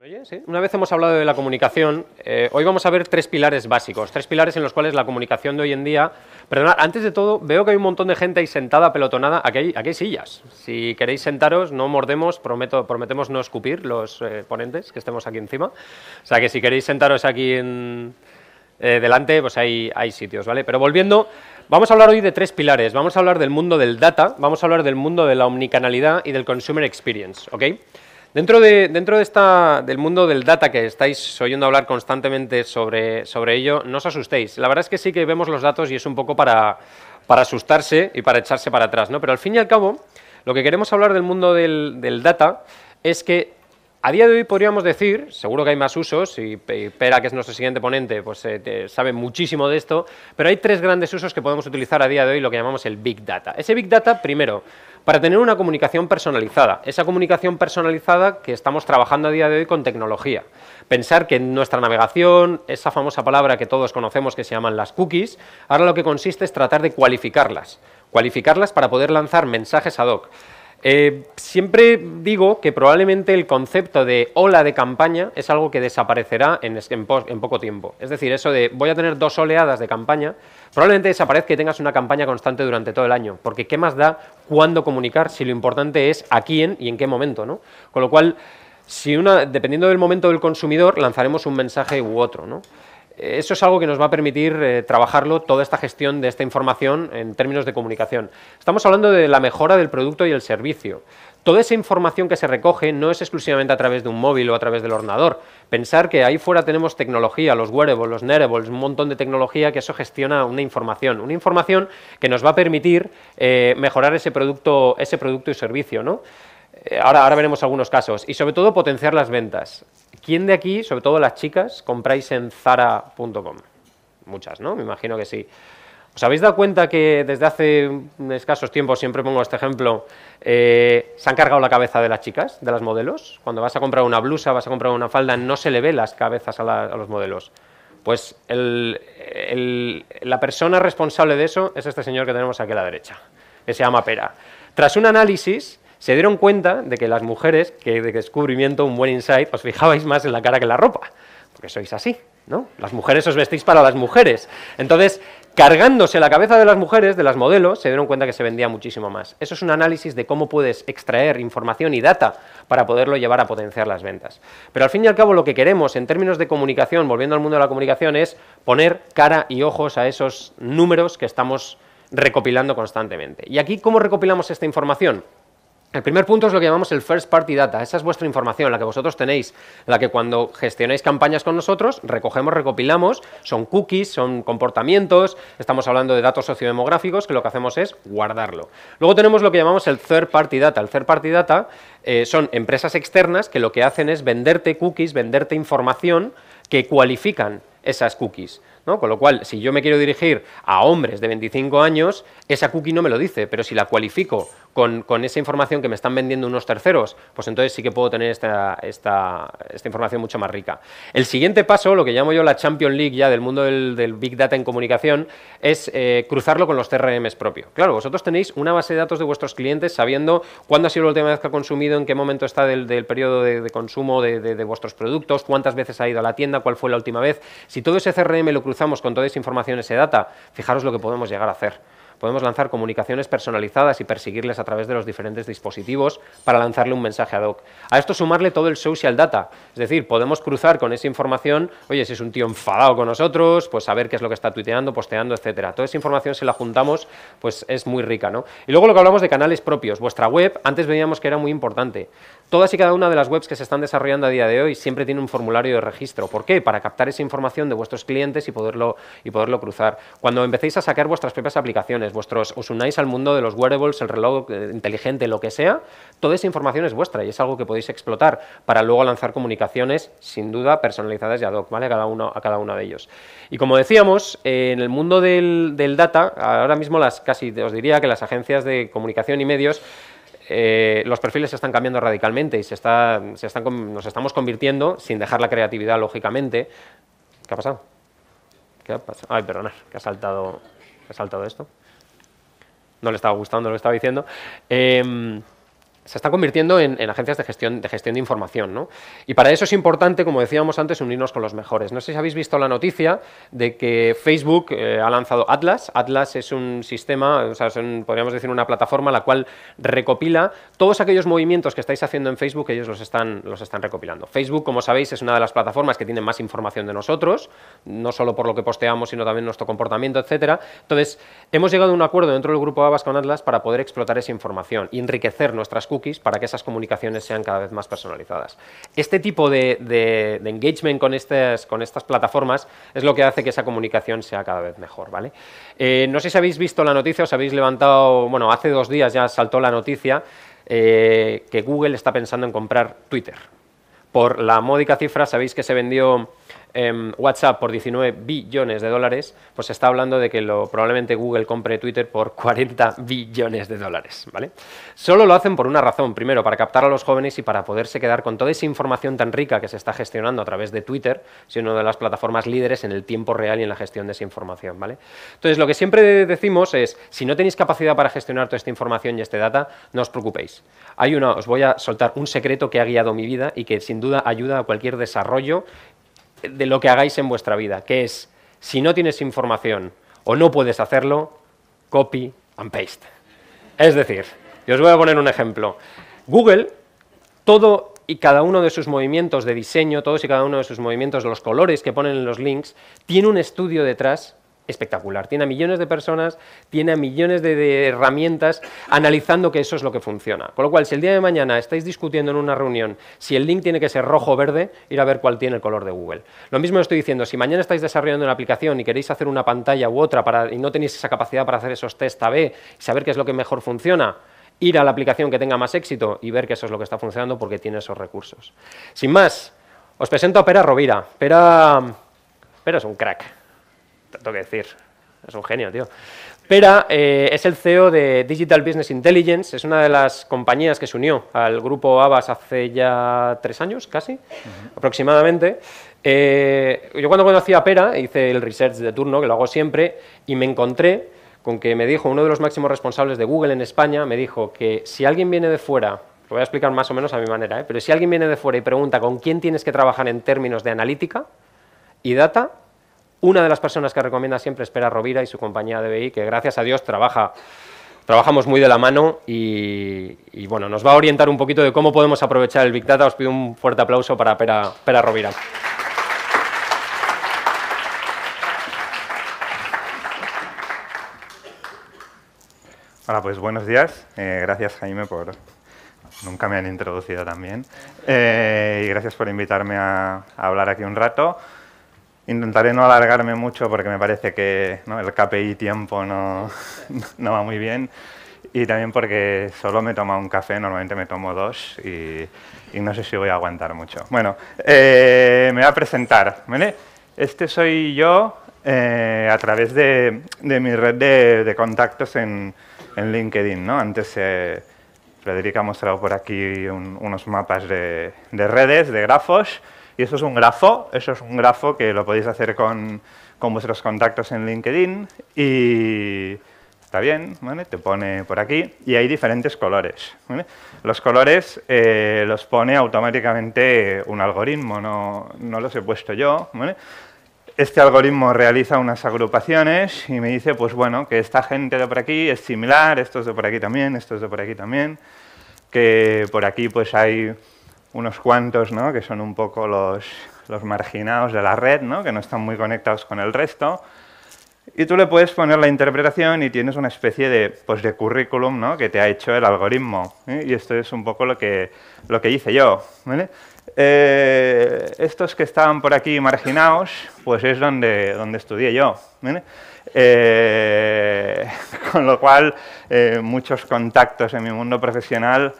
Oye, sí. Una vez hemos hablado de la comunicación, hoy vamos a ver tres pilares básicos, tres pilares en los cuales la comunicación de hoy en día... Perdonad, antes de todo, veo que hay un montón de gente ahí sentada, apelotonada. Aquí hay sillas. Si queréis sentaros, no mordemos, prometemos no escupir los ponentes que estemos aquí encima. O sea que si queréis sentaros aquí delante, pues hay sitios, ¿vale? Pero volviendo, vamos a hablar hoy de tres pilares. Vamos a hablar del mundo del data, vamos a hablar del mundo de la omnicanalidad y del consumer experience, ¿ok? Dentro del mundo del data, que estáis oyendo hablar constantemente sobre ello, no os asustéis. La verdad es que sí que vemos los datos y es un poco para asustarse y para echarse para atrás, ¿no? Pero al fin y al cabo, lo que queremos hablar del mundo del data es que a día de hoy podríamos decir, seguro que hay más usos, y Pera, que es nuestro siguiente ponente, pues sabe muchísimo de esto, pero hay tres grandes usos que podemos utilizar a día de hoy, lo que llamamos el Big Data. Ese Big Data, primero, para tener una comunicación personalizada. Esa comunicación personalizada que estamos trabajando a día de hoy con tecnología. Pensar que en nuestra navegación, esa famosa palabra que todos conocemos que se llaman las cookies, ahora lo que consiste es tratar de cualificarlas para poder lanzar mensajes ad hoc. Siempre digo que probablemente el concepto de ola de campaña es algo que desaparecerá en poco tiempo. Es decir, eso de voy a tener 2 oleadas de campaña, probablemente desaparezca y tengas una campaña constante durante todo el año, porque ¿qué más da cuándo comunicar si lo importante es a quién y en qué momento, ¿no? Con lo cual, dependiendo del momento del consumidor, lanzaremos un mensaje u otro, ¿no? Eso es algo que nos va a permitir trabajarlo, toda esta gestión de esta información en términos de comunicación. Estamos hablando de la mejora del producto y el servicio. Toda esa información que se recoge no es exclusivamente a través de un móvil o a través del ordenador. Pensar que ahí fuera tenemos tecnología, los wearables, los nearables, un montón de tecnología que eso gestiona una información que nos va a permitir mejorar ese producto y servicio, ¿no? Ahora veremos algunos casos y sobre todo potenciar las ventas. ¿Quién de aquí, sobre todo las chicas, compráis en Zara.com? Muchas, ¿no? Me imagino que sí. ¿Os habéis dado cuenta que desde hace escasos tiempos, siempre pongo este ejemplo, se han cargado la cabeza de las chicas, de las modelos? Cuando vas a comprar una blusa, vas a comprar una falda, no se le ve las cabezas a los modelos. Pues la persona responsable de eso es este señor que tenemos aquí a la derecha, que se llama Pera. Tras un análisis, se dieron cuenta de que las mujeres, que de descubrimiento, un buen insight, os fijabais más en la cara que en la ropa, porque sois así, ¿no? Las mujeres os vestéis para las mujeres. Entonces, cargándose la cabeza de las mujeres, de las modelos, se dieron cuenta que se vendía muchísimo más. Eso es un análisis de cómo puedes extraer información y data para poderlo llevar a potenciar las ventas. Pero al fin y al cabo lo que queremos en términos de comunicación, volviendo al mundo de la comunicación, es poner cara y ojos a esos números que estamos recopilando constantemente. ¿Y aquí cómo recopilamos esta información? El primer punto es lo que llamamos el first party data. Esa es vuestra información, la que vosotros tenéis, la que cuando gestionáis campañas con nosotros, recogemos, recopilamos, son cookies, son comportamientos, estamos hablando de datos sociodemográficos, que lo que hacemos es guardarlo. Luego tenemos lo que llamamos el third party data. El third party data son empresas externas que lo que hacen es venderte cookies, venderte información que cualifican esas cookies, ¿no? Con lo cual, si yo me quiero dirigir a hombres de 25 años, esa cookie no me lo dice, pero si la cualifico con esa información que me están vendiendo unos terceros, pues entonces sí que puedo tener esta información mucho más rica. El siguiente paso, lo que llamo yo la Champions League ya del mundo del Big Data en comunicación, es cruzarlo con los CRMs propios. Claro, vosotros tenéis una base de datos de vuestros clientes sabiendo cuándo ha sido la última vez que ha consumido, en qué momento está del periodo de consumo de vuestros productos, cuántas veces ha ido a la tienda, cuál fue la última vez. Si todo ese CRM lo cruzamos con toda esa información, ese data, fijaros lo que podemos llegar a hacer. Podemos lanzar comunicaciones personalizadas y perseguirles a través de los diferentes dispositivos para lanzarle un mensaje ad hoc. A esto sumarle todo el social data, es decir, podemos cruzar con esa información, oye, si es un tío enfadado con nosotros, pues saber qué es lo que está tuiteando, posteando, etcétera. Toda esa información, si la juntamos, pues es muy rica, ¿no? Y luego lo que hablamos de canales propios. Vuestra web, antes veíamos que era muy importante. Todas y cada una de las webs que se están desarrollando a día de hoy siempre tiene un formulario de registro. ¿Por qué? Para captar esa información de vuestros clientes y poderlo cruzar. Cuando empecéis a sacar vuestras propias aplicaciones, os unáis al mundo de los wearables, el reloj inteligente, lo que sea, toda esa información es vuestra y es algo que podéis explotar para luego lanzar comunicaciones, sin duda, personalizadas y ad hoc, ¿vale? A cada uno de ellos. Y como decíamos, en el mundo del data, ahora mismo casi os diría que las agencias de comunicación y medios, los perfiles se están cambiando radicalmente y nos estamos convirtiendo, sin dejar la creatividad, lógicamente. ¿Qué ha pasado? ¿Qué ha pasado? Ay, perdonad, que ha saltado esto. no le estaba gustando lo que estaba diciendo, se está convirtiendo en agencias de gestión de información, ¿no? Y para eso es importante, como decíamos antes, unirnos con los mejores. No sé si habéis visto la noticia de que Facebook ha lanzado Atlas. Atlas es un sistema, o sea, podríamos decir una plataforma la cual recopila todos aquellos movimientos que estáis haciendo en Facebook, ellos los están recopilando. Facebook, como sabéis, es una de las plataformas que tienen más información de nosotros, no solo por lo que posteamos, sino también nuestro comportamiento, etcétera. Entonces, hemos llegado a un acuerdo dentro del grupo Habas con Atlas para poder explotar esa información y enriquecer nuestras cookies para que esas comunicaciones sean cada vez más personalizadas. Este tipo de engagement con estas plataformas es lo que hace que esa comunicación sea cada vez mejor, ¿vale? No sé si habéis visto la noticia, os habéis levantado, bueno, hace 2 días ya saltó la noticia que Google está pensando en comprar Twitter. Por la módica cifra, sabéis que se vendió WhatsApp por 19 billones de dólares, pues se está hablando de que probablemente Google compre Twitter por 40 billones de dólares, ¿vale? Solo lo hacen por una razón, primero, para captar a los jóvenes y para poderse quedar con toda esa información tan rica que se está gestionando a través de Twitter, siendo una de las plataformas líderes en el tiempo real y en la gestión de esa información, ¿vale? Entonces, lo que siempre decimos es, si no tenéis capacidad para gestionar toda esta información y este data, no os preocupéis. Os voy a soltar un secreto que ha guiado mi vida y que sin duda ayuda a cualquier desarrollo de lo que hagáis en vuestra vida, que es, si no tienes información o no puedes hacerlo, copy and paste. Es decir, yo os voy a poner un ejemplo. Google, todo y cada uno de sus movimientos de diseño, todos y cada uno de sus movimientos, los colores que ponen en los links, tiene un estudio detrás espectacular. Tiene a millones de personas, tiene a millones de herramientas analizando que eso es lo que funciona. Con lo cual, si el día de mañana estáis discutiendo en una reunión si el link tiene que ser rojo o verde, ir a ver cuál tiene el color de Google. Lo mismo estoy diciendo, si mañana estáis desarrollando una aplicación y queréis hacer una pantalla u otra y no tenéis esa capacidad para hacer esos test A/B y saber qué es lo que mejor funciona, ir a la aplicación que tenga más éxito y ver que eso es lo que está funcionando porque tiene esos recursos. Sin más, os presento a Pere Rovira. Pere es un crack. Tengo que decir, es un genio, tío. Pere es el CEO de Digital Business Intelligence, es una de las compañías que se unió al grupo Habas hace ya 3 años, casi, aproximadamente. Yo cuando conocí a Pere, hice el research de turno, que lo hago siempre, y me encontré con que me dijo, uno de los máximos responsables de Google en España, me dijo que si alguien viene de fuera, lo voy a explicar más o menos a mi manera, pero si alguien viene de fuera y pregunta con quién tienes que trabajar en términos de analítica y data, una de las personas que recomienda siempre es Pere Rovira y su compañía DBI, que gracias a Dios trabajamos muy de la mano y bueno, nos va a orientar un poquito de cómo podemos aprovechar el Big Data. Os pido un fuerte aplauso para Pere Rovira. Hola, pues buenos días. Gracias, Jaime, por... Nunca me han introducido tan bien. Y gracias por invitarme a hablar aquí un rato. Intentaré no alargarme mucho porque me parece que el KPI tiempo no va muy bien. Y también porque solo me tomo un café, normalmente me tomo 2 y no sé si voy a aguantar mucho. Bueno, me voy a presentar, ¿vale? Este soy yo a través de mi red de contactos en LinkedIn, ¿no? Antes Frederica ha mostrado por aquí unos mapas de redes, de grafos. Y eso es un grafo que lo podéis hacer con vuestros contactos en LinkedIn y está bien, ¿vale? Te pone por aquí y hay diferentes colores, ¿vale? Los colores los pone automáticamente un algoritmo, no los he puesto yo, ¿vale? Este algoritmo realiza unas agrupaciones y me dice, pues bueno, que esta gente de por aquí es similar, estos de por aquí también, estos de por aquí también, que por aquí pues hay unos cuantos, ¿no?, que son un poco los marginados de la red, ¿no?, que no están muy conectados con el resto. Y tú le puedes poner la interpretación y tienes una especie de currículum, ¿no?, que te ha hecho el algoritmo, ¿eh? Y esto es un poco lo que hice yo, ¿vale? Estos que estaban por aquí marginados, pues es donde estudié yo, ¿vale? Con lo cual, muchos contactos en mi mundo profesional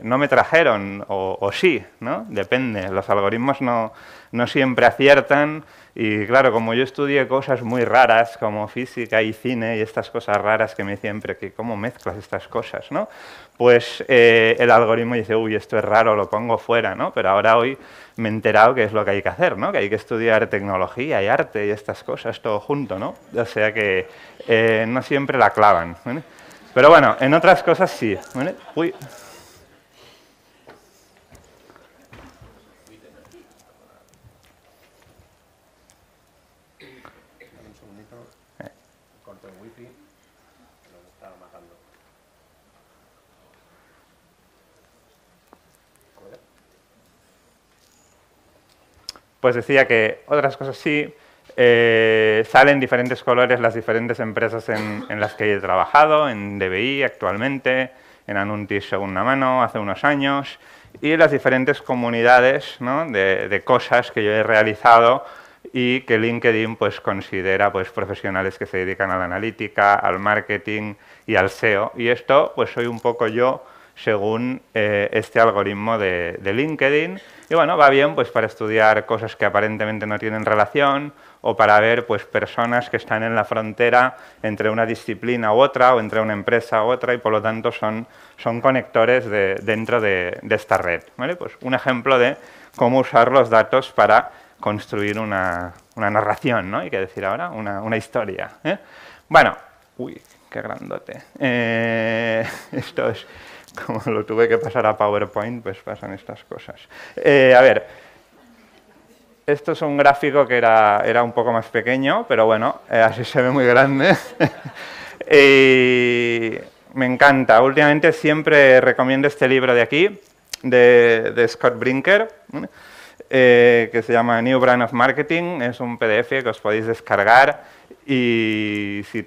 no me trajeron, o sí, ¿no? Depende, los algoritmos no siempre aciertan y claro, como yo estudié cosas muy raras como física y cine y estas cosas raras que me decían, pero que ¿cómo mezclas estas cosas, no? Pues el algoritmo dice, uy, esto es raro, lo pongo fuera, ¿no? Pero ahora hoy me he enterado que es lo que hay que hacer, ¿no? Que hay que estudiar tecnología y arte y estas cosas todo junto, ¿no? O sea que no siempre la clavan, ¿vale? Pero bueno, en otras cosas sí, ¿vale? Uy. Pues decía que otras cosas sí, salen diferentes colores las diferentes empresas en las que he trabajado, en DBI actualmente, en Anuntis segunda mano hace unos años, y las diferentes comunidades, ¿no?, de cosas que yo he realizado y que LinkedIn pues considera pues profesionales que se dedican a la analítica, al marketing y al SEO. Y esto pues soy un poco yo según este algoritmo de LinkedIn. Y bueno, va bien pues para estudiar cosas que aparentemente no tienen relación o para ver pues personas que están en la frontera entre una disciplina u otra o entre una empresa u otra y por lo tanto son conectores dentro de esta red, ¿vale? Pues un ejemplo de cómo usar los datos para construir una narración, ¿no? Hay que decir ahora, una historia, ¿eh? Bueno, uy, qué grandote. Esto es... Como lo tuve que pasar a PowerPoint, pues pasan estas cosas. A ver, esto es un gráfico que era un poco más pequeño, pero bueno, así se ve muy grande. Y me encanta. Últimamente siempre recomiendo este libro de aquí, de Scott Brinker, que se llama New Brand of Marketing. Es un PDF que os podéis descargar y si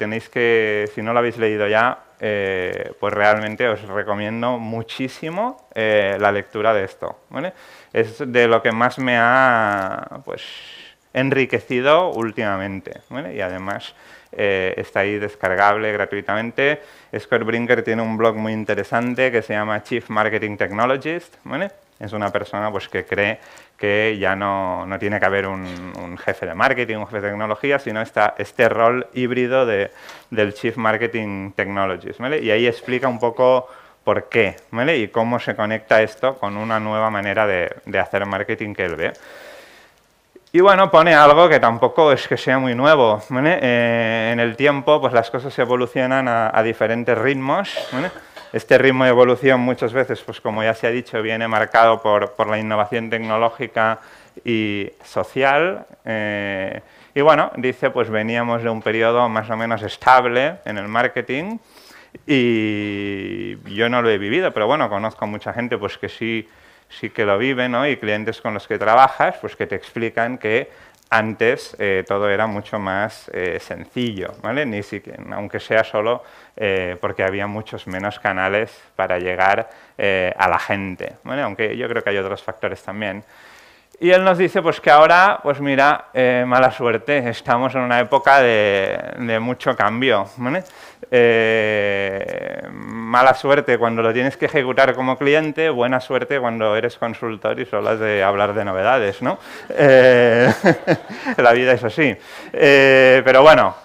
no lo habéis leído ya, pues realmente os recomiendo muchísimo la lectura de esto, ¿vale? Es de lo que más me ha pues enriquecido últimamente, ¿vale? Y además está ahí descargable gratuitamente. Scott Brinker tiene un blog muy interesante que se llama Chief Marketing Technologist, ¿vale? Es una persona pues que cree que ya no tiene que haber un jefe de marketing, un jefe de tecnología, sino este rol híbrido del Chief Marketing Technologist, ¿vale? Y ahí explica un poco por qué, ¿vale? Y cómo se conecta esto con una nueva manera de hacer marketing que él ve. Y bueno, pone algo que tampoco es que sea muy nuevo, ¿vale? En el tiempo, pues las cosas evolucionan a diferentes ritmos, ¿vale? Este ritmo de evolución muchas veces, pues como ya se ha dicho, viene marcado por la innovación tecnológica y social. Y bueno, dice, pues veníamos de un periodo más o menos estable en el marketing y yo no lo he vivido, pero bueno, conozco mucha gente pues que sí que lo vive, ¿no? Y clientes con los que trabajas, pues que te explican que antes todo era mucho más sencillo, ¿vale? Ni siquiera, aunque sea solo porque había muchos menos canales para llegar a la gente, ¿vale? Aunque yo creo que hay otros factores también. Y él nos dice pues que ahora, pues mira, mala suerte, estamos en una época de mucho cambio, ¿vale? Mala suerte cuando lo tienes que ejecutar como cliente, buena suerte cuando eres consultor y solo has de hablar de novedades, ¿no? La vida es así. Pero bueno,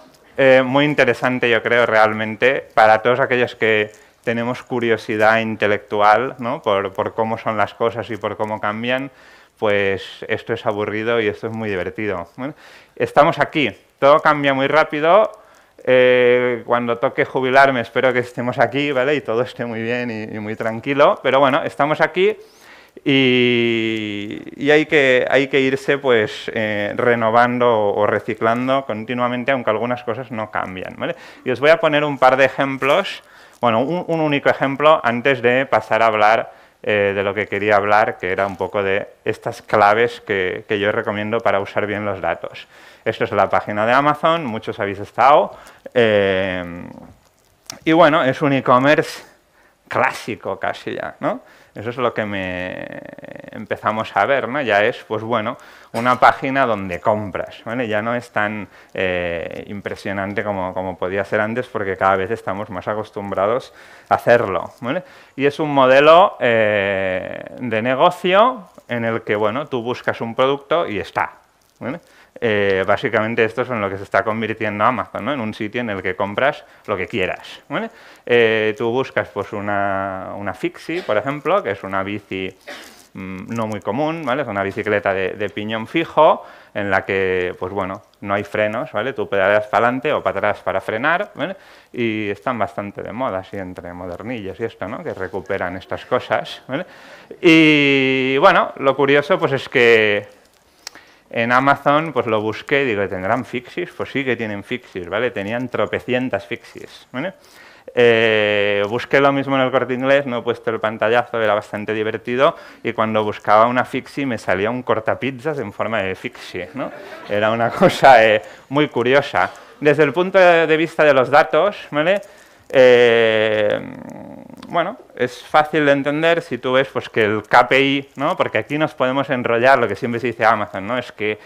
muy interesante yo creo realmente para todos aquellos que tenemos curiosidad intelectual, ¿no? por cómo son las cosas y por cómo cambian. Pues esto es aburrido y esto es muy divertido. ¿Vale? Estamos aquí, todo cambia muy rápido. Cuando toque jubilarme espero que estemos aquí, ¿vale? Y todo esté muy bien y muy tranquilo. Pero bueno, estamos aquí y hay que irse pues renovando o reciclando continuamente, aunque algunas cosas no cambian, ¿vale? Y os voy a poner un par de ejemplos, bueno, un único ejemplo antes de pasar a hablar de lo que quería hablar, que era un poco de estas claves que yo recomiendo para usar bien los datos. Esto es la página de Amazon, muchos habéis estado. Y bueno, es un e-commerce clásico casi ya, ¿no? Eso es lo que empezamos a ver, ¿no? Ya es, pues bueno, una página donde compras, ¿vale? Ya no es tan impresionante como podía ser antes porque cada vez estamos más acostumbrados a hacerlo, ¿vale? Y es un modelo de negocio en el que, bueno, tú buscas un producto y está, ¿vale? Básicamente esto es en lo que se está convirtiendo Amazon, ¿no? En un sitio en el que compras lo que quieras, ¿vale? Tú buscas pues una Fixie, por ejemplo, que es una bici no muy común, ¿vale? Es una bicicleta de piñón fijo en la que, pues bueno, no hay frenos, ¿vale? Tú pedaleas para adelante o para atrás para frenar, ¿vale? Y están bastante de moda, así entre modernillos y esto, ¿no? Que recuperan estas cosas, ¿vale? Y bueno, lo curioso pues es que en Amazon pues lo busqué y digo, ¿tendrán fixies? Pues sí que tienen fixies, ¿vale? Tenían tropecientas fixies, ¿vale? Busqué lo mismo en el Corte Inglés, no he puesto el pantallazo, era bastante divertido, y cuando buscaba una fixie me salía un cortapizzas en forma de fixie, ¿no? Era una cosa muy curiosa. Desde el punto de vista de los datos, ¿vale? Bueno, es fácil de entender si tú ves pues, que el KPI, ¿no? Porque aquí nos podemos enrollar, lo que siempre se dice Amazon, ¿no? Es que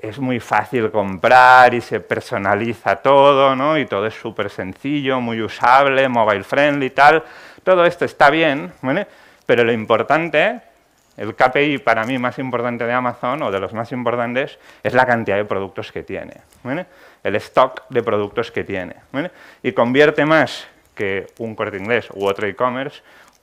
es muy fácil comprar y se personaliza todo, ¿no? Y todo es súper sencillo, muy usable, mobile friendly y tal. Todo esto está bien, ¿vale? Pero lo importante, el KPI para mí más importante de Amazon, o de los más importantes, es la cantidad de productos que tiene, ¿vale? El stock de productos que tiene, ¿vale? Y convierte más que un Corte Inglés u otro e-commerce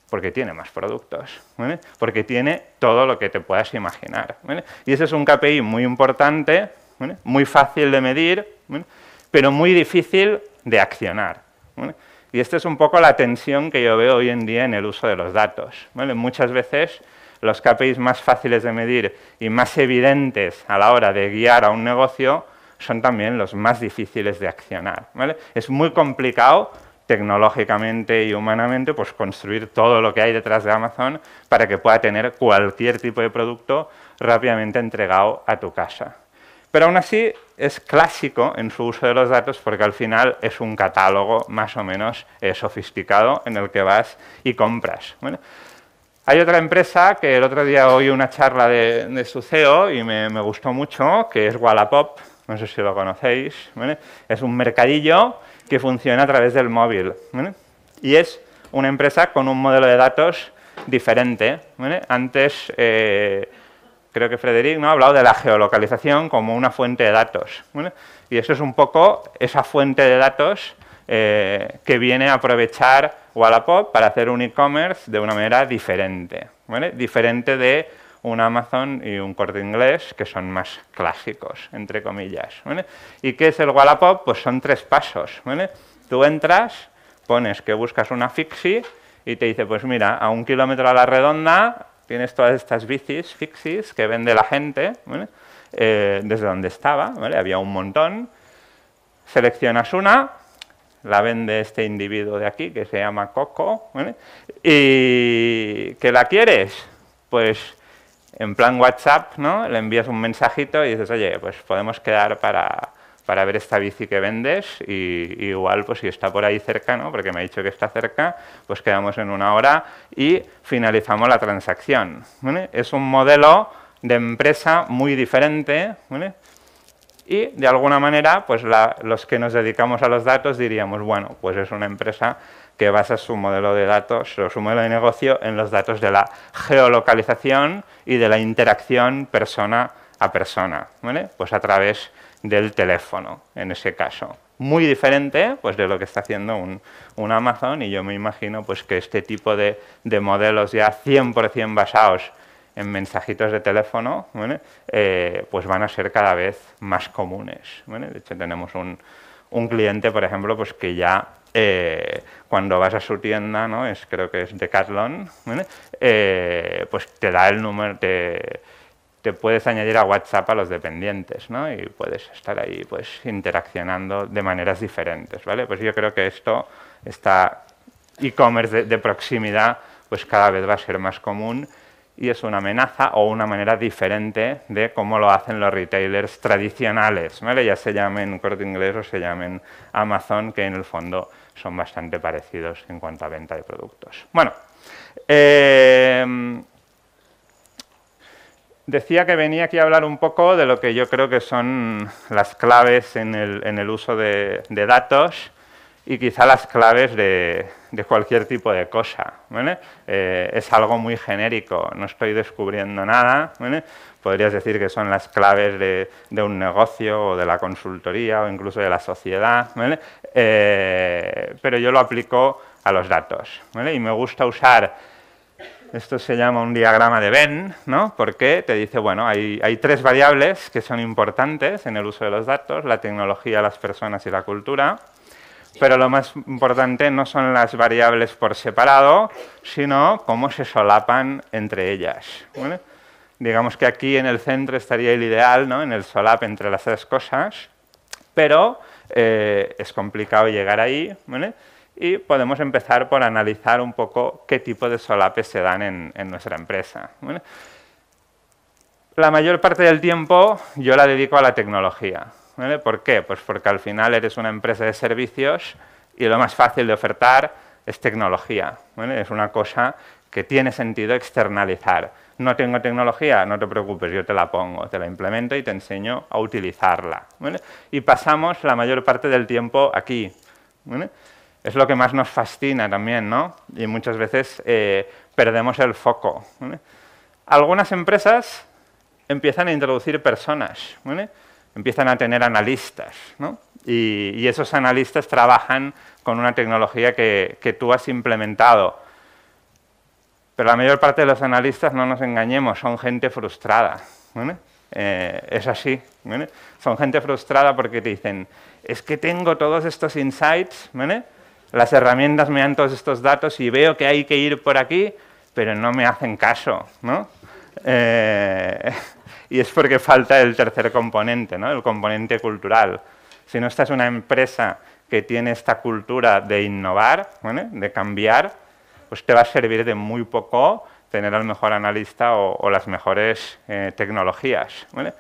porque tiene más productos, ¿vale? Porque tiene todo lo que te puedas imaginar, ¿vale? Y ese es un KPI muy importante, ¿vale? Muy fácil de medir, ¿vale? Pero muy difícil de accionar, ¿vale? Y esta es un poco la tensión que yo veo hoy en día en el uso de los datos, ¿vale? Muchas veces los KPIs más fáciles de medir y más evidentes a la hora de guiar a un negocio son también los más difíciles de accionar, ¿vale? Es muy complicado tecnológicamente y humanamente, pues construir todo lo que hay detrás de Amazon para que pueda tener cualquier tipo de producto rápidamente entregado a tu casa. Pero aún así es clásico en su uso de los datos porque al final es un catálogo más o menos sofisticado en el que vas y compras. Bueno, hay otra empresa que el otro día oí una charla de su CEO y me gustó mucho, que es Wallapop, no sé si lo conocéis, ¿vale? Es un mercadillo que funciona a través del móvil, ¿vale? Y es una empresa con un modelo de datos diferente, ¿vale? Antes, creo que Frederic, ¿no?, ha hablado de la geolocalización como una fuente de datos, ¿vale? Y eso es un poco esa fuente de datos que viene a aprovechar Wallapop para hacer un e-commerce de una manera diferente, ¿vale? Diferente de un Amazon y un Corte Inglés, que son más clásicos, entre comillas, ¿vale? ¿Y qué es el Wallapop? Pues son 3 pasos, ¿vale? Tú entras, pones que buscas una fixie y te dice, pues mira, a 1 kilómetro a la redonda tienes todas estas bicis, fixies, que vende la gente, ¿vale? Desde donde estaba, ¿vale? Había un montón. Seleccionas una, la vende este individuo de aquí, que se llama Coco, ¿vale? ¿Y que la quieres? Pues en plan WhatsApp, ¿no? Le envías un mensajito y dices, oye, pues podemos quedar para ver esta bici que vendes y igual, pues si está por ahí cerca, ¿no? Porque me ha dicho que está cerca, pues quedamos en 1 hora y finalizamos la transacción, ¿vale? Es un modelo de empresa muy diferente, ¿vale? Y de alguna manera, pues los que nos dedicamos a los datos diríamos, bueno, pues es una empresa que basa su modelo de datos o su modelo de negocio en los datos de la geolocalización y de la interacción persona a persona, ¿vale? Pues a través del teléfono, en ese caso. Muy diferente pues, de lo que está haciendo un Amazon, y yo me imagino pues, que este tipo de modelos ya 100% basados en mensajitos de teléfono, ¿vale? Pues van a ser cada vez más comunes, ¿vale? De hecho, tenemos un cliente, por ejemplo, pues que ya cuando vas a su tienda, ¿no? Creo que es Decathlon, ¿vale? Pues te da el número, te puedes añadir a WhatsApp a los dependientes, ¿no? Y puedes estar ahí pues interaccionando de maneras diferentes, ¿vale? Pues yo creo que esta e-commerce de proximidad pues cada vez va a ser más común y es una amenaza o una manera diferente de cómo lo hacen los retailers tradicionales, ¿vale? Ya se llamen Corte Inglés o se llamen Amazon, que en el fondo son bastante parecidos en cuanto a venta de productos. Bueno, decía que venía aquí a hablar un poco de lo que yo creo que son las claves en el uso de datos y quizá las claves de cualquier tipo de cosa, ¿vale? Es algo muy genérico, no estoy descubriendo nada, ¿vale? Podrías decir que son las claves de un negocio o de la consultoría o incluso de la sociedad, ¿vale? Pero yo lo aplico a los datos, ¿vale? Y me gusta usar Esto se llama un diagrama de Venn, ¿no? Porque te dice, bueno, hay tres variables que son importantes en el uso de los datos, la tecnología, las personas y la cultura, pero lo más importante no son las variables por separado, sino cómo se solapan entre ellas, ¿vale? Digamos que aquí en el centro estaría el ideal, ¿no? En el solap entre las tres cosas, pero es complicado llegar ahí, ¿vale? Y podemos empezar por analizar un poco qué tipo de solapes se dan en nuestra empresa, ¿vale? La mayor parte del tiempo yo la dedico a la tecnología, ¿vale? ¿Por qué? Pues porque al final eres una empresa de servicios y lo más fácil de ofertar es tecnología, ¿vale? Es una cosa que tiene sentido externalizar. No tengo tecnología, no te preocupes, yo te la pongo, te la implemento y te enseño a utilizarla, ¿vale? Y pasamos la mayor parte del tiempo aquí, ¿vale? Es lo que más nos fascina también, ¿no? Y muchas veces perdemos el foco, ¿vale? Algunas empresas empiezan a introducir personas, ¿vale? Empiezan a tener analistas, ¿no? Y esos analistas trabajan con una tecnología que tú has implementado. Pero la mayor parte de los analistas, no nos engañemos, son gente frustrada, ¿vale? Es así, ¿vale? Son gente frustrada porque te dicen, es que tengo todos estos insights, ¿vale? Las herramientas me dan todos estos datos y veo que hay que ir por aquí, pero no me hacen caso, ¿no? Y es porque falta el tercer componente, ¿no? El componente cultural. Si no esta es una empresa que tiene esta cultura de innovar, ¿vale? De cambiar, pues te va a servir de muy poco tener al mejor analista o las mejores tecnologías, ¿vale?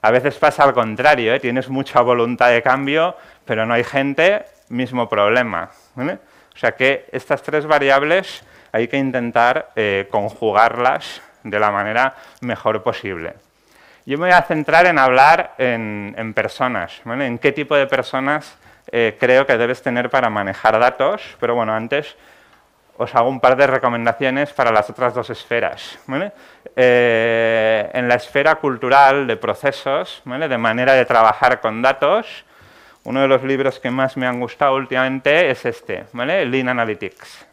A veces pasa al contrario, ¿eh? Tienes mucha voluntad de cambio, pero no hay gente, mismo problema, ¿vale? O sea que estas tres variables hay que intentar conjugarlas de la manera mejor posible. Yo me voy a centrar en hablar en personas, ¿vale? En qué tipo de personas creo que debes tener para manejar datos, pero bueno, antes os hago un par de recomendaciones para las otras dos esferas, ¿vale? En la esfera cultural de procesos, ¿vale? De manera de trabajar con datos, uno de los libros que más me han gustado últimamente es este, ¿vale? Lean Analytics.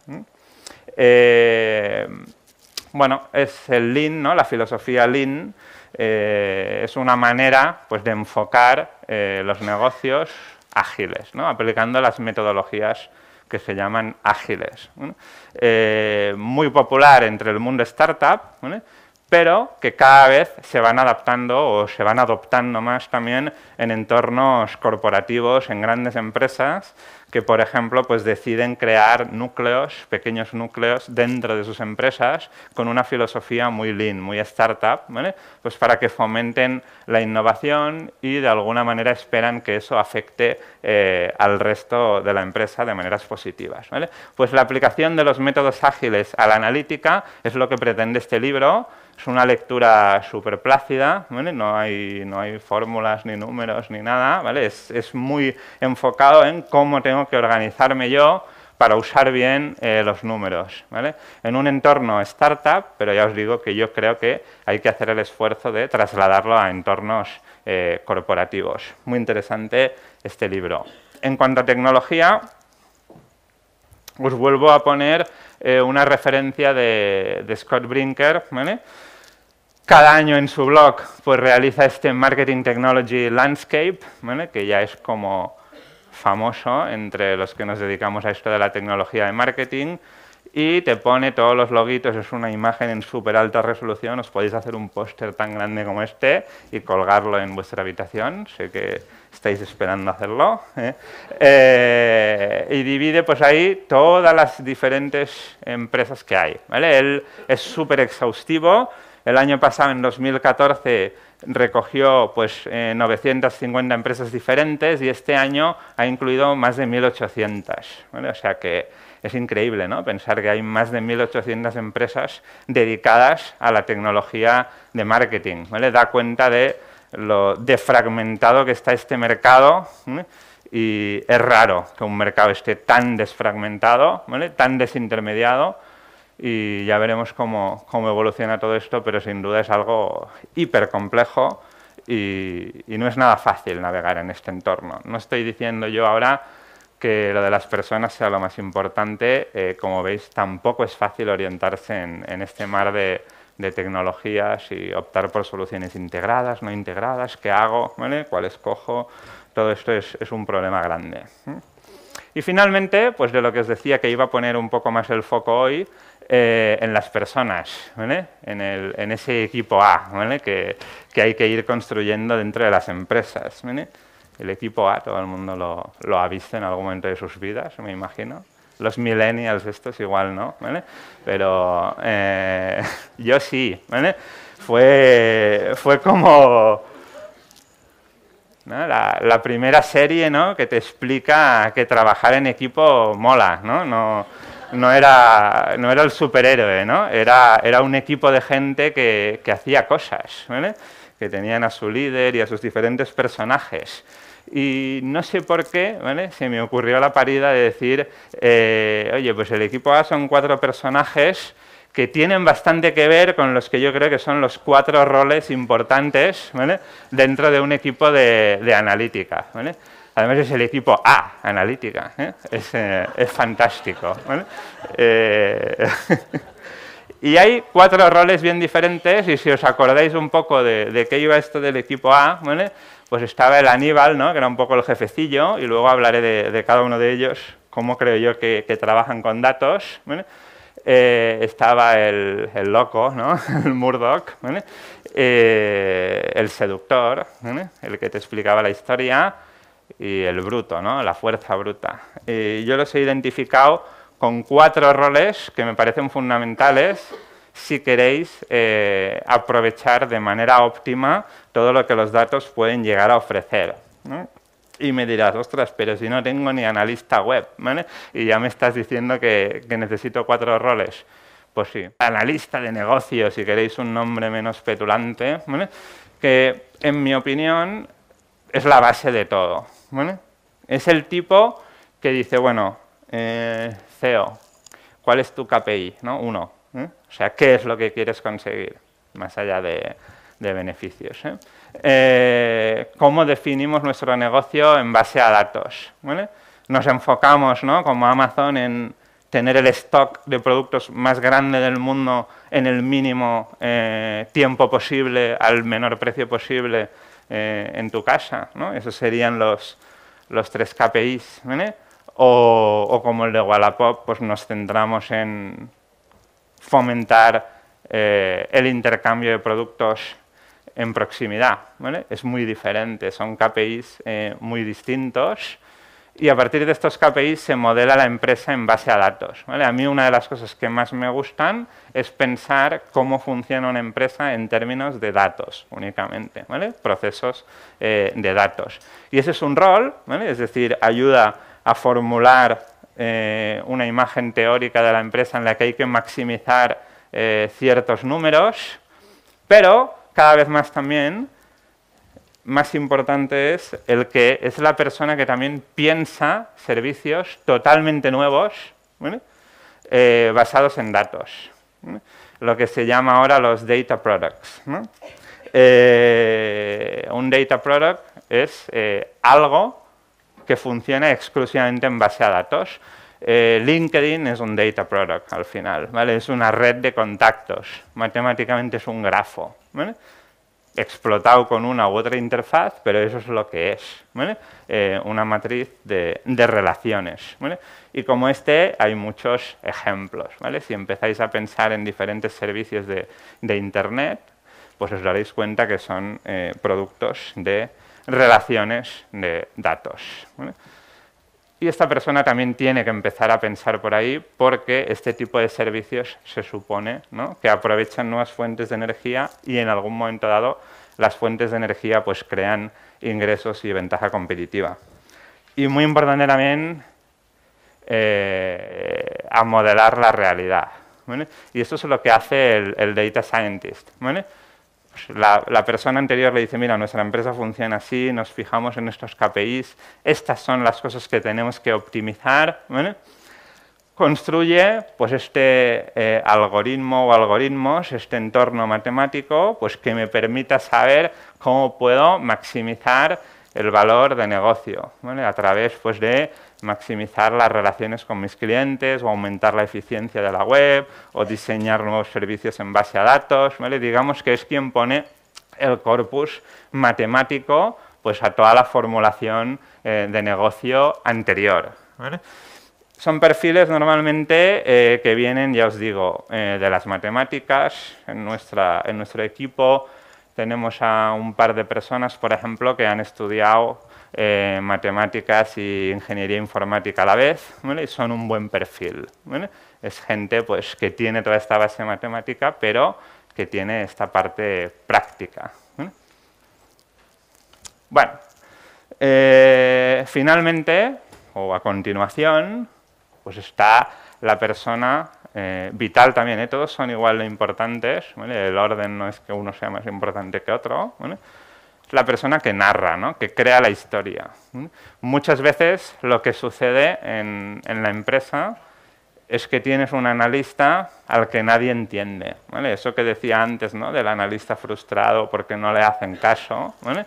Bueno, es el Lean, ¿no? La filosofía Lean es una manera, pues, de enfocar los negocios ágiles, ¿no? Aplicando las metodologías que se llaman ágiles, ¿vale? Muy popular entre el mundo startup, ¿vale? Pero que cada vez se van adaptando o se van adoptando más también en entornos corporativos, en grandes empresas, que, por ejemplo, pues deciden crear núcleos, pequeños núcleos dentro de sus empresas con una filosofía muy lean, muy startup, ¿vale? Pues para que fomenten la innovación y de alguna manera esperan que eso afecte al resto de la empresa de maneras positivas, ¿vale? Pues la aplicación de los métodos ágiles a la analítica es lo que pretende este libro. Es una lectura súper plácida, ¿vale? No hay fórmulas, ni números, ni nada, ¿vale? Es muy enfocado en cómo tengo que organizarme yo para usar bien los números, ¿vale? En un entorno startup, pero ya os digo que yo creo que hay que hacer el esfuerzo de trasladarlo a entornos corporativos. Muy interesante este libro. En cuanto a tecnología, os vuelvo a poner una referencia de Scott Brinker, ¿vale? Cada año en su blog pues realiza este Marketing Technology Landscape, ¿vale? Que ya es como famoso entre los que nos dedicamos a esto de la tecnología de marketing, y te pone todos los loguitos, es una imagen en súper alta resolución, os podéis hacer un póster tan grande como este y colgarlo en vuestra habitación, sé que estáis esperando hacerlo, y divide pues ahí todas las diferentes empresas que hay, ¿vale? Él es súper exhaustivo. El año pasado, en 2014, recogió pues 950 empresas diferentes y este año ha incluido más de 1.800, ¿vale? O sea que es increíble, ¿no? Pensar que hay más de 1.800 empresas dedicadas a la tecnología de marketing, ¿vale? Da cuenta de lo desfragmentado que está este mercado, ¿vale? Y es raro que un mercado esté tan desfragmentado, ¿vale? Tan desintermediado. Y ya veremos cómo evoluciona todo esto, pero sin duda es algo hiper complejo y no es nada fácil navegar en este entorno. No estoy diciendo yo ahora que lo de las personas sea lo más importante. Como veis, tampoco es fácil orientarse en este mar de tecnologías y optar por soluciones integradas, no integradas, ¿qué hago? ¿Vale? ¿Cuál escojo? Todo esto es un problema grande. Y finalmente, pues de lo que os decía que iba a poner un poco más el foco hoy, en las personas, ¿vale? En ese equipo A, ¿vale? que hay que ir construyendo dentro de las empresas, ¿vale? El equipo A, todo el mundo lo ha visto en algún momento de sus vidas, me imagino. Los millennials estos igual no, ¿vale? Pero yo sí, ¿vale? Fue como, ¿no? La primera serie, ¿no? Que te explica que trabajar en equipo mola, ¿no? No era el superhéroe, ¿no? Era un equipo de gente que hacía cosas, ¿vale? Que tenían a su líder y a sus diferentes personajes. Y no sé por qué, ¿vale? Se me ocurrió la parida de decir, oye, pues el equipo A son 4 personajes que tienen bastante que ver con los que yo creo que son los 4 roles importantes, ¿vale? Dentro de un equipo de analítica, ¿vale? Además es el equipo A, analítica, ¿eh? Es fantástico, ¿vale? Y hay 4 roles bien diferentes, y si os acordáis un poco de qué iba esto del equipo A, ¿vale? Pues estaba el Aníbal, ¿no? Que era un poco el jefecillo, y luego hablaré de cada uno de ellos, cómo creo yo que trabajan con datos, ¿vale? Estaba el loco, ¿no? El Murdoch, ¿vale? El seductor, ¿vale? El que te explicaba la historia, y el bruto, ¿no? La fuerza bruta. Yo los he identificado con 4 roles que me parecen fundamentales si queréis aprovechar de manera óptima todo lo que los datos pueden llegar a ofrecer, ¿no? Y me dirás, ostras, pero si no tengo ni analista web, ¿vale? Y ya me estás diciendo que necesito 4 roles. Pues sí, analista de negocio, si queréis un nombre menos petulante, ¿vale? Que en mi opinión es la base de todo, ¿vale? Es el tipo que dice, bueno, CEO, ¿cuál es tu KPI? ¿No? 1. O sea, ¿qué es lo que quieres conseguir? Más allá de beneficios. ¿Cómo definimos nuestro negocio en base a datos? ¿Vale? Nos enfocamos, ¿no? Como Amazon, en tener el stock de productos más grande del mundo en el mínimo tiempo posible, al menor precio posible en tu casa, ¿no? Esos serían los 3 KPIs, ¿vale? O como el de Wallapop, pues nos centramos en fomentar el intercambio de productos en proximidad, ¿vale? Es muy diferente, son KPIs muy distintos, y a partir de estos KPIs se modela la empresa en base a datos, ¿vale? A mí una de las cosas que más me gustan es pensar cómo funciona una empresa en términos de datos únicamente, ¿vale? Procesos de datos. Y ese es un rol, ¿vale? Es decir, ayuda a formular una imagen teórica de la empresa en la que hay que maximizar ciertos números, pero cada vez más también, más importante es el que es la persona que también piensa servicios totalmente nuevos, ¿vale? Basados en datos, ¿vale? Lo que se llama ahora los data products, ¿no? Un data product es algo que funciona exclusivamente en base a datos. LinkedIn es un data product al final, ¿vale? Es una red de contactos, matemáticamente es un grafo, ¿vale? Explotado con una u otra interfaz, pero eso es lo que es, ¿vale? Una matriz de relaciones, ¿vale? Y como este hay muchos ejemplos, ¿vale? Si empezáis a pensar en diferentes servicios de Internet, pues os daréis cuenta que son productos de relaciones de datos, ¿vale? Y esta persona también tiene que empezar a pensar por ahí, porque este tipo de servicios se supone, ¿no?, que aprovechan nuevas fuentes de energía, y en algún momento dado las fuentes de energía pues crean ingresos y ventaja competitiva. Y muy importante también a modelar la realidad, ¿vale? Y esto es lo que hace el Data Scientist, ¿vale? La persona anterior le dice, mira, nuestra empresa funciona así, nos fijamos en estos KPIs, estas son las cosas que tenemos que optimizar, ¿vale? Construye pues este algoritmo o algoritmos, este entorno matemático, pues que me permita saber cómo puedo maximizar el valor de negocio, ¿vale? A través pues de maximizar las relaciones con mis clientes o aumentar la eficiencia de la web o diseñar nuevos servicios en base a datos, ¿vale? Digamos que es quien pone el corpus matemático pues, a toda la formulación de negocio anterior, ¿vale? Son perfiles normalmente que vienen, ya os digo, de las matemáticas. En nuestro equipo tenemos a un par de personas, por ejemplo, que han estudiado matemáticas y ingeniería informática a la vez, ¿vale? Y son un buen perfil, ¿vale? Es gente pues, que tiene toda esta base matemática, pero que tiene esta parte práctica, ¿vale? Bueno, finalmente, o a continuación, pues está la persona vital también, todos son igual de importantes, ¿vale? El orden no es que uno sea más importante que otro, ¿vale? Es la persona que narra, ¿no? Que crea la historia, ¿vale? Muchas veces lo que sucede en la empresa es que tienes un analista al que nadie entiende, ¿vale? Eso que decía antes, ¿no? Del analista frustrado porque no le hacen caso, ¿vale?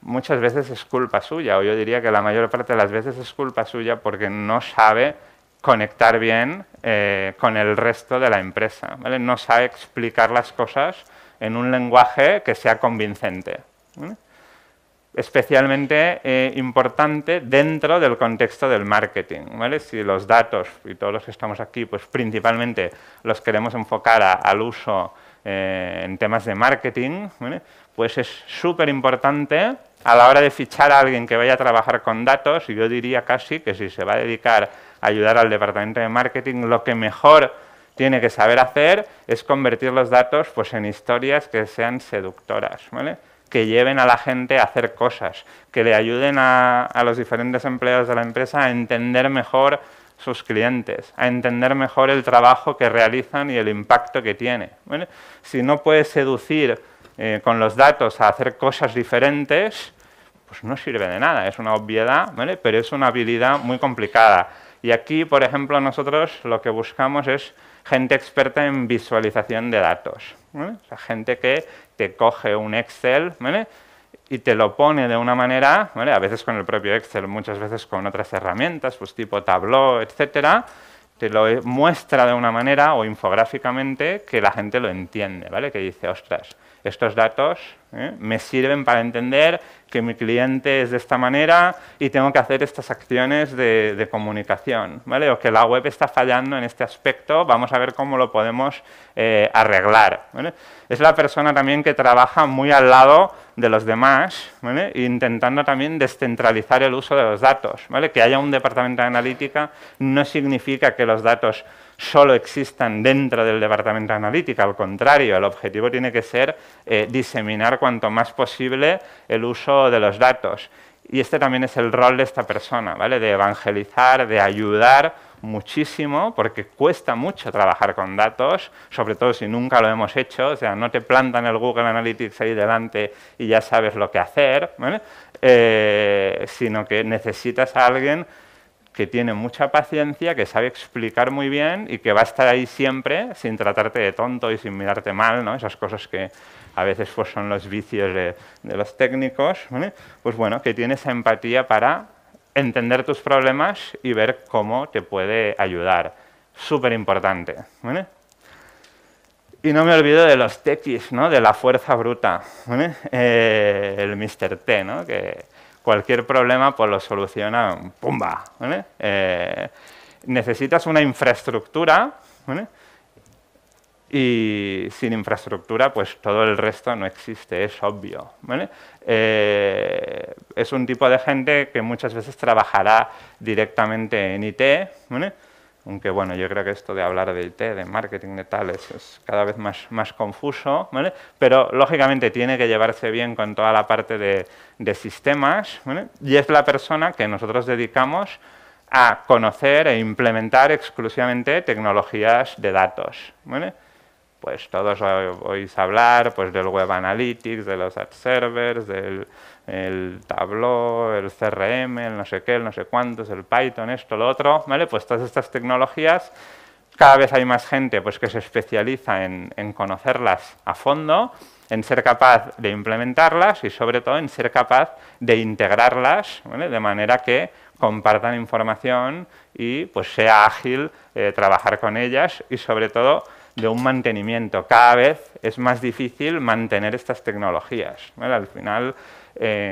Muchas veces es culpa suya, o yo diría que la mayor parte de las veces es culpa suya porque no sabe conectar bien con el resto de la empresa, ¿vale? No sabe explicar las cosas en un lenguaje que sea convincente, ¿vale? Especialmente importante dentro del contexto del marketing, ¿vale? Si los datos, y todos los que estamos aquí, pues principalmente los queremos enfocar al uso en temas de marketing, ¿vale? Pues es súper importante a la hora de fichar a alguien que vaya a trabajar con datos, y yo diría casi que si se va a dedicar a ayudar al departamento de marketing, lo que mejor tiene que saber hacer es convertir los datos pues, en historias que sean seductoras, ¿vale? Que lleven a la gente a hacer cosas, que le ayuden a los diferentes empleados de la empresa a entender mejor sus clientes, a entender mejor el trabajo que realizan y el impacto que tiene, ¿vale? Si no puedes seducir con los datos a hacer cosas diferentes, pues no sirve de nada, es una obviedad, ¿vale? Pero es una habilidad muy complicada. Y aquí, por ejemplo, nosotros lo que buscamos es gente experta en visualización de datos, ¿vale? O sea, gente que te coge un Excel, ¿vale? Y te lo pone de una manera, ¿vale? A veces con el propio Excel, muchas veces con otras herramientas, pues tipo Tableau, etcétera, te lo muestra de una manera o infográficamente que la gente lo entiende, ¿vale? Que dice, ostras, estos datos me sirven para entender que mi cliente es de esta manera y tengo que hacer estas acciones de comunicación, ¿vale? O que la web está fallando en este aspecto, vamos a ver cómo lo podemos arreglar, ¿vale? Es la persona también que trabaja muy al lado de los demás, ¿vale? Intentando también descentralizar el uso de los datos, ¿vale? Que haya un departamento de analítica no significa que los datos solo existan dentro del departamento de analítica, al contrario, el objetivo tiene que ser diseminar cuanto más posible el uso de los datos. Y este también es el rol de esta persona, ¿vale? De evangelizar, de ayudar muchísimo, porque cuesta mucho trabajar con datos, sobre todo si nunca lo hemos hecho, o sea, no te plantan el Google Analytics ahí delante y ya sabes lo que hacer, ¿vale? Sino que necesitas a alguien que tiene mucha paciencia, que sabe explicar muy bien y que va a estar ahí siempre sin tratarte de tonto y sin mirarte mal, ¿no? Esas cosas que a veces pues, son los vicios de los técnicos, ¿vale? Pues bueno, que tiene esa empatía para entender tus problemas y ver cómo te puede ayudar. Súper importante, ¿vale? Y no me olvido de los techis, ¿no? De la fuerza bruta, ¿vale? El Mr. T, ¿no? Que cualquier problema pues lo soluciona, ¡pumba! ¿Vale? Necesitas una infraestructura, ¿vale? Y sin infraestructura, pues todo el resto no existe, es obvio, ¿vale? Es un tipo de gente que muchas veces trabajará directamente en IT, ¿vale? Aunque bueno, yo creo que esto de hablar de IT, de marketing, de tal, es cada vez más confuso, ¿vale? Pero lógicamente tiene que llevarse bien con toda la parte de sistemas, ¿vale? Y es la persona que nosotros dedicamos a conocer e implementar exclusivamente tecnologías de datos, ¿vale? Pues todos oís hablar pues, del Web Analytics, de los Ad Servers, del Tableau, el CRM, el no sé qué, el no sé cuántos, el Python, esto, lo otro, ¿vale? Pues todas estas tecnologías, cada vez hay más gente pues, que se especializa en conocerlas a fondo en ser capaz de implementarlas y sobre todo en ser capaz de integrarlas, ¿vale? De manera que compartan información y pues sea ágil trabajar con ellas y sobre todo de un mantenimiento. Cada vez es más difícil mantener estas tecnologías, ¿vale? Al final,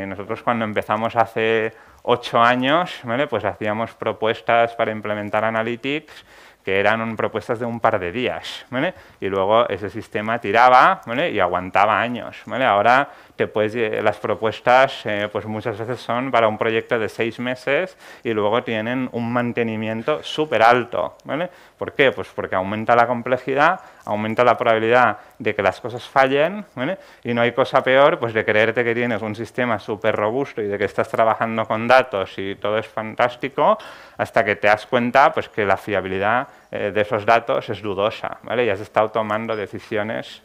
nosotros cuando empezamos hace 8 años, ¿vale? Pues hacíamos propuestas para implementar Analytics que eran propuestas de un par de días, ¿vale? Y luego ese sistema tiraba, ¿vale? Y aguantaba años, ¿vale? Ahora las propuestas pues muchas veces son para un proyecto de 6 meses y luego tienen un mantenimiento súper alto, ¿vale? ¿Por qué? Pues porque aumenta la complejidad, aumenta la probabilidad de que las cosas fallen, ¿vale? Y no hay cosa peor pues de creerte que tienes un sistema súper robusto y de que estás trabajando con datos y todo es fantástico hasta que te das cuenta pues que la fiabilidad de esos datos es dudosa, ¿vale? Y has estado tomando decisiones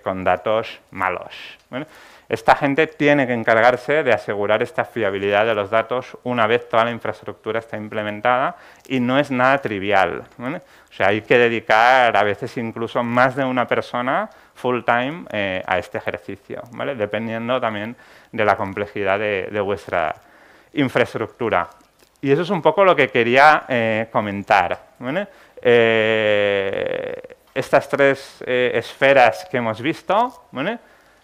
con datos malos, ¿vale? Esta gente tiene que encargarse de asegurar esta fiabilidad de los datos una vez toda la infraestructura está implementada y no es nada trivial, ¿vale? O sea, hay que dedicar a veces incluso más de una persona full time a este ejercicio, ¿vale? Dependiendo también de la complejidad de vuestra infraestructura. Y eso es un poco lo que quería comentar, ¿vale? Estas 3 esferas que hemos visto, ¿vale?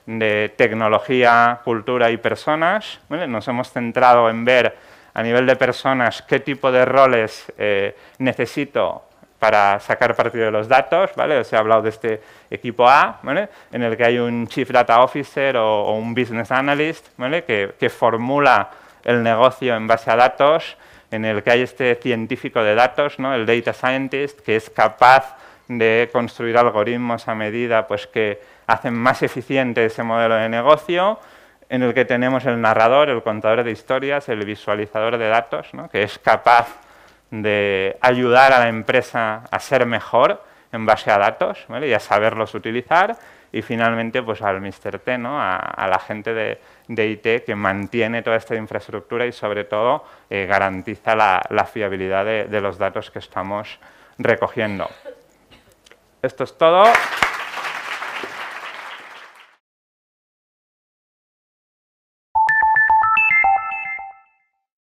De tecnología, cultura y personas, ¿vale? Nos hemos centrado en ver a nivel de personas qué tipo de roles necesito para sacar partido de los datos, ¿vale? Os he hablado de este equipo A, ¿vale? En el que hay un Chief Data Officer o un Business Analyst, ¿vale? que formula el negocio en base a datos, en el que hay este científico de datos, ¿no? El Data Scientist, que es capaz de construir algoritmos a medida pues, que hacen más eficiente ese modelo de negocio, en el que tenemos el narrador, el contador de historias, el visualizador de datos, ¿no? Que es capaz de ayudar a la empresa a ser mejor en base a datos, ¿vale? Y a saberlos utilizar. Y finalmente pues al Mr. T, ¿no? a la gente de IT que mantiene toda esta infraestructura y sobre todo garantiza la fiabilidad de los datos que estamos recogiendo. Esto es todo.